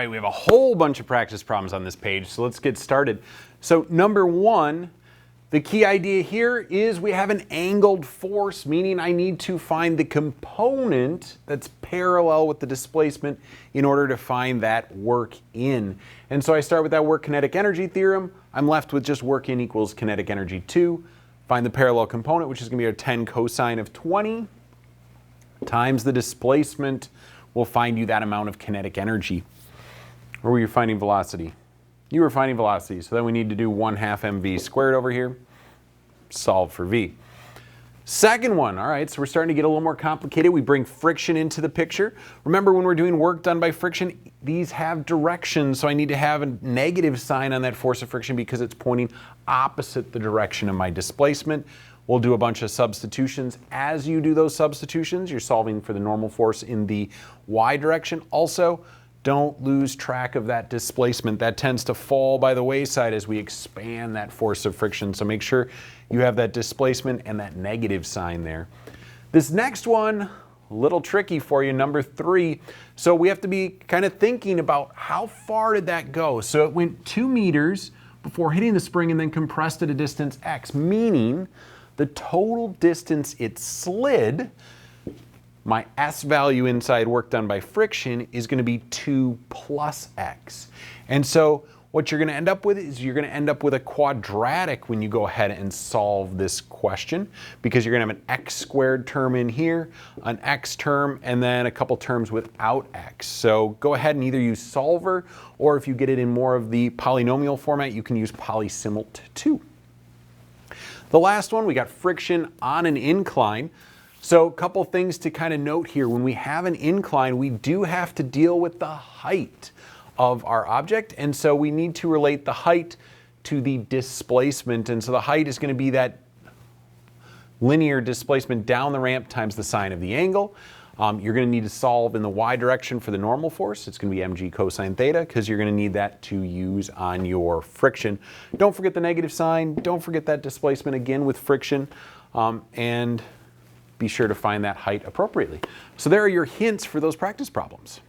right, we have a whole bunch of practice problems on this page, so let's get started. So number one, the key idea here is we have an angled force, meaning I need to find the component that's parallel with the displacement in order to find that work in. And so I start with that work kinetic energy theorem. I'm left with just work in equals kinetic energy 2. Find the parallel component, which is going to be our 10 cosine of 20, times the displacement will find you that amount of kinetic energy. Or were you finding velocity? You were finding velocity, so then we need to do 1/2 mv squared over here, solve for v. Second one, all right, so we're starting to get a little more complicated. We bring friction into the picture. Remember when we're doing work done by friction, these have directions, so I need to have a negative sign on that force of friction because it's pointing opposite the direction of my displacement. We'll do a bunch of substitutions. As you do those substitutions, you're solving for the normal force in the y direction. Also, don't lose track of that displacement. That tends to fall by the wayside as we expand that force of friction. So make sure you have that displacement and that negative sign there. This next one, a little tricky for you, number 3. So we have to be kind of thinking about how far did that go? So it went 2 meters before hitting the spring and then compressed at a distance x, meaning the total distance it slid, my S value inside work done by friction is going to be 2 plus x. And so what you're going to end up with is you're going to end up with a quadratic when you go ahead and solve this question, because you're going to have an x squared term in here, an x term, and then a couple terms without x. So go ahead and either use solver, or if you get it in more of the polynomial format, you can use polysimult 2. The last one, we got friction on an incline. So a couple things to kind of note here. When we have an incline, we do have to deal with the height of our object. And so we need to relate the height to the displacement. And so the height is going to be that linear displacement down the ramp times the sine of the angle. You're going to need to solve in the y direction for the normal force. It's going to be mg cosine theta, because you're going to need that to use on your friction. Don't forget the negative sign. Don't forget that displacement again with friction. And be sure to find that height appropriately. So there are your hints for those practice problems.